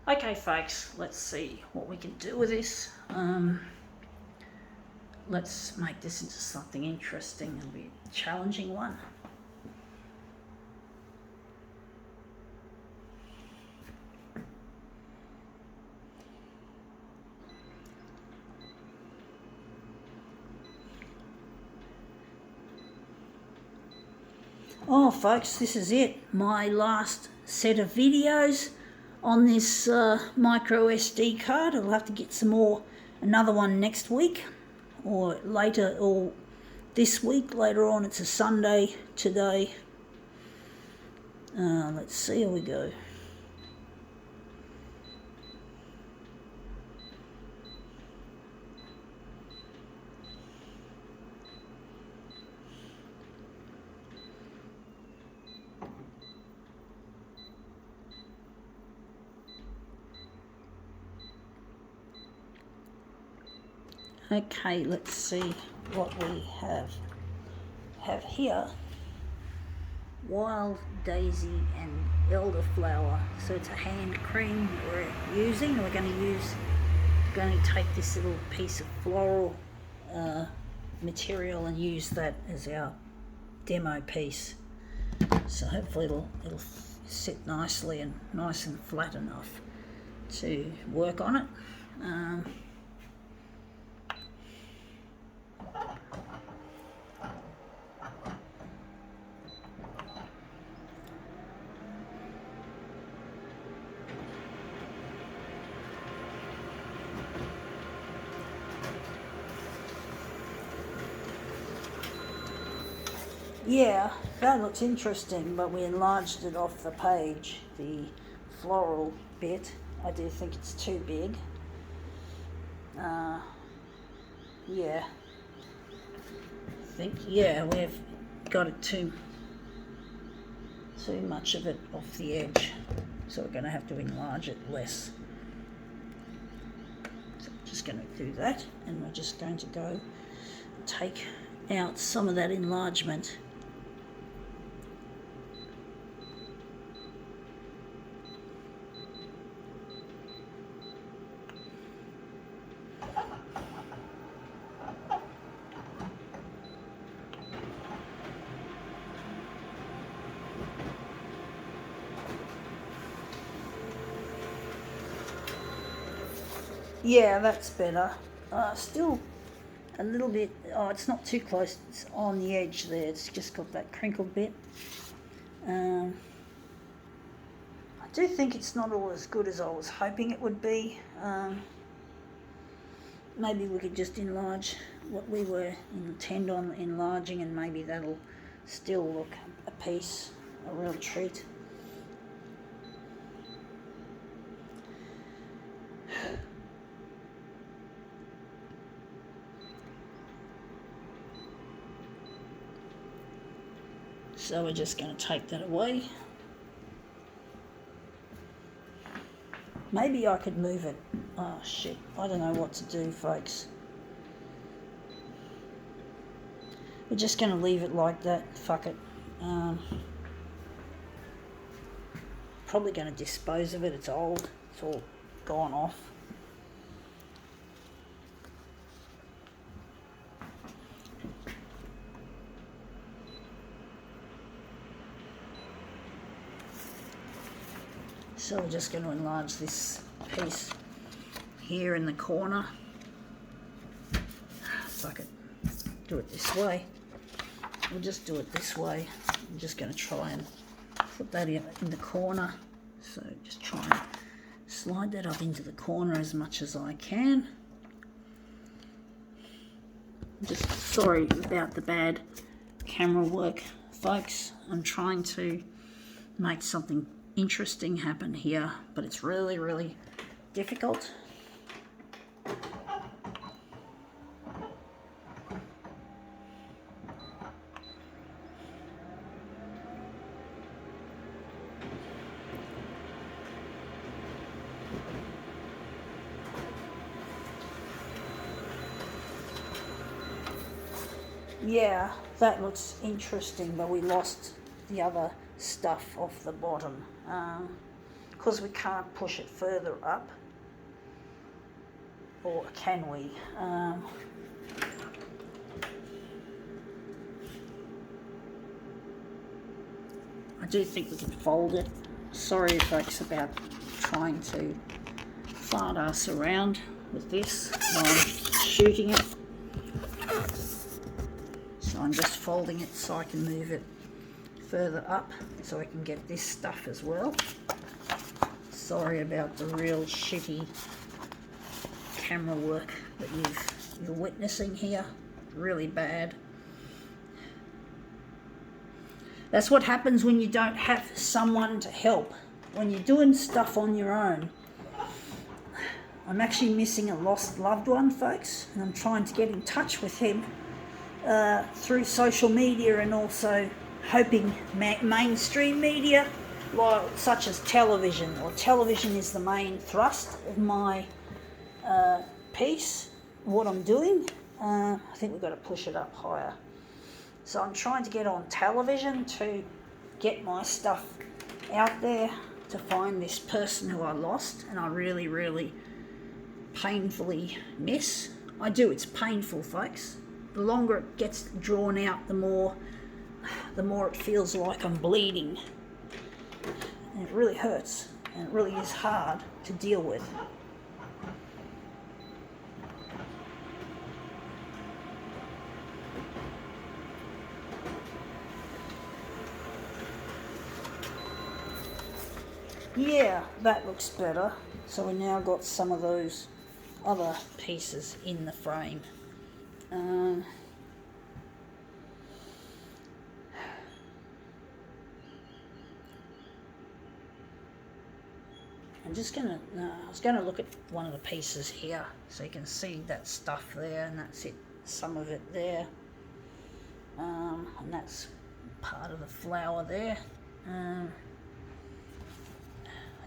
Okay folks, let's see what we can do with this. Let's make this into something interesting. It'll be a challenging one. Oh folks, this is it. My last set of videos on this micro SD card. I'll have to get some more, another one next week or later, or this week later on. It's a Sunday today. Let's see how we go. Okay, let's see what we have here. Wild daisy and elderflower. So it's a hand cream we're using. We're going to take this little piece of floral material and use that as our demo piece. So hopefully it'll sit nicely and nice and flat enough to work on it. Yeah, that looks interesting, but we enlarged it off the page, the floral bit. I do think it's too big. Yeah. We've got it too much of it off the edge, so we're going to have to enlarge it less. So I'm just going to do that, and we're just going to go take out some of that enlargement. Yeah, that's better. Still a little bit, it's not too close, it's on the edge there, it's just got that crinkled bit. I do think it's not all as good as I was hoping it would be. Maybe we could just enlarge what we were intent on enlarging, and maybe that'll still look a piece, a real treat. So we're just going to take that away. Maybe I could move it. Oh shit, I don't know what to do, folks. We're just going to leave it like that. Fuck it. Probably going to dispose of it. It's old. It's all gone off. So we're just going to enlarge this piece here in the corner. Fuck it. Do it this way. We'll just do it this way. I'm just going to try and put that in the corner. So just try and slide that up into the corner as much as I can. Just sorry about the bad camera work, folks. I'm trying to make something interesting happen here, but it's really, really difficult. Yeah, that looks interesting, but we lost the other stuff off the bottom. because we can't push it further up, or can we? I do think we can fold it. Sorry folks about trying to fart us around with this while I'm shooting it. So I'm just folding it so I can move it further up so I can get this stuff as well. Sorry about the real shitty camera work that you're witnessing here. Really bad. That's what happens when you don't have someone to help. When you're doing stuff on your own. I'm actually missing a lost loved one, folks, and I'm trying to get in touch with him through social media, and also hoping mainstream media, such as television. Or television is the main thrust of my piece, what I'm doing. I think we've got to push it up higher. So I'm trying to get on television to get my stuff out there, to find this person who I lost, and I really, really painfully miss. I do, it's painful, folks. The longer it gets drawn out, the more it feels like I'm bleeding. And it really hurts, and it really is hard to deal with. Yeah, that looks better. So we now got some of those other pieces in the frame. I'm just gonna, I was gonna look at one of the pieces here so you can see that stuff there, and that's it, some of it there. And that's part of the flower there. I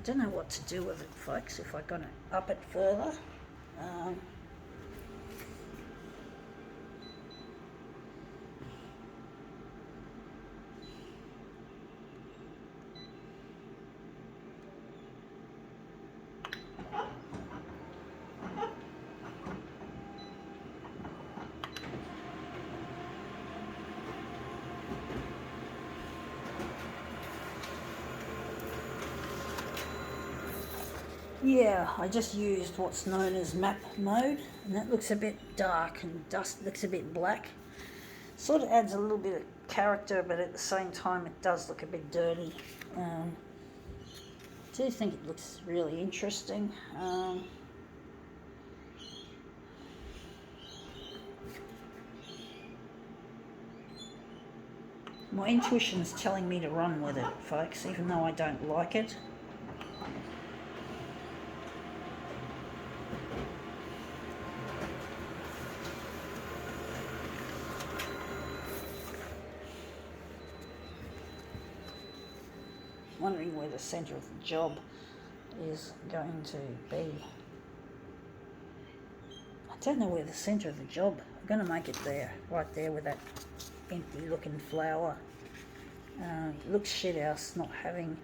don't know what to do with it, folks, if I'm gonna up it further. Yeah, I just used what's known as map mode, and that looks a bit dark, and dust looks a bit black. Sort of adds a little bit of character, but at the same time it does look a bit dirty. I do think it looks really interesting. My intuition's telling me to run with it, folks, even though I don't like it. Wondering where the centre of the job is going to be. I don't know where the centre of the job. I'm going to make it there, right there with that empty looking flower. It looks shit house not having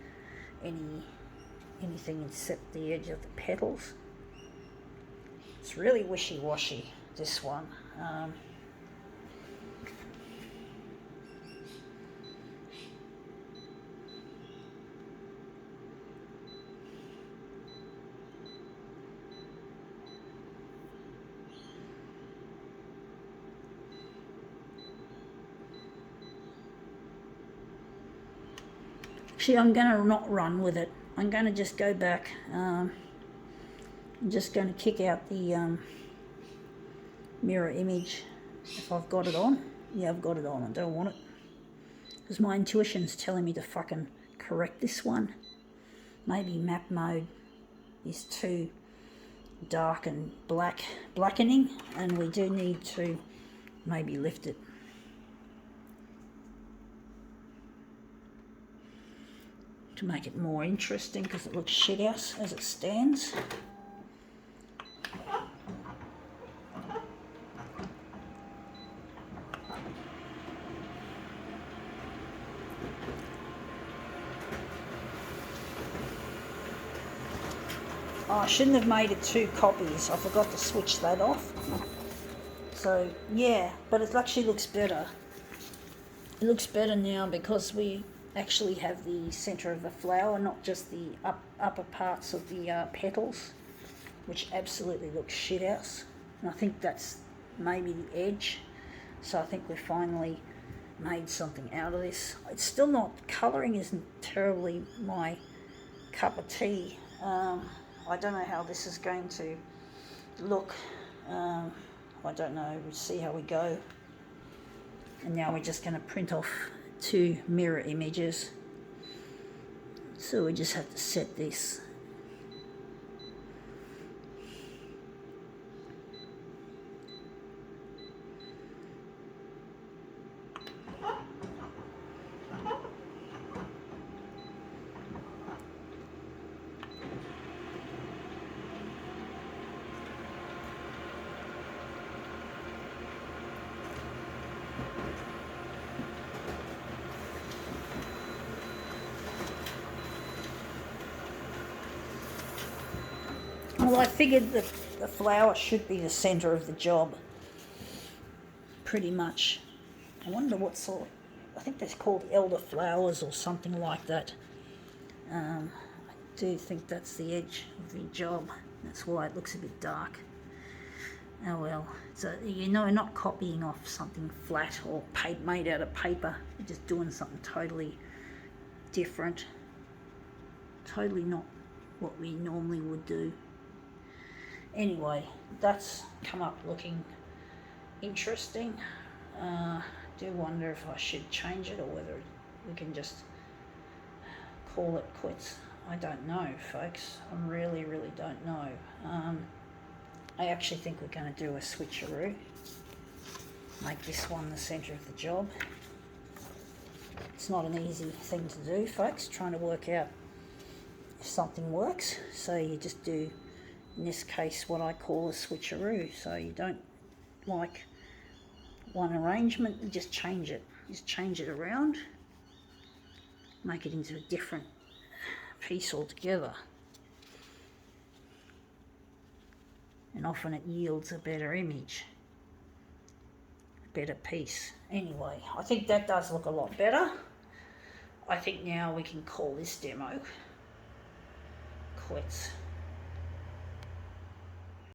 anything except the edge of the petals. It's really wishy-washy, this one. Actually, I'm going to not run with it. I'm going to just go back. I'm just going to kick out the mirror image if I've got it on. Yeah, I've got it on. I don't want it. Because my intuition's telling me to fucking correct this one. Maybe map mode is too dark and blackening, and we do need to maybe lift it. To make it more interesting, because it looks shit house as it stands. Oh, I shouldn't have made it 2 copies. I forgot to switch that off. So yeah, but it actually looks better. It looks better now because we actually have the centre of the flower, not just the upper parts of the petals, which absolutely looks shit house. And I think that's maybe the edge. So I think we've finally made something out of this. It's still not, colouring isn't terribly my cup of tea. I don't know how this is going to look. I don't know, we'll see how we go. And now we're just going to print off 2 mirror images. So we just have to set this. Well, I figured that the flower should be the centre of the job, pretty much. I wonder what sort, I think they're called elderflowers or something like that. I do think that's the edge of the job. That's why it looks a bit dark. Oh well, so you know, not copying off something flat or made out of paper. You're just doing something totally different. Totally not what we normally would do. Anyway, that's come up looking interesting. Do wonder if I should change it or whether we can just call it quits. I don't know, folks. I really don't know. I actually think we're going to do a switcheroo. Make this one the centre of the job. It's not an easy thing to do, folks, trying to work out if something works. So you just do, in this case, what I call a switcheroo. So you don't like one arrangement, you just change it. Just change it around, make it into a different piece altogether. And often it yields a better image, a better piece. Anyway, I think that does look a lot better. I think now we can call this demo quits.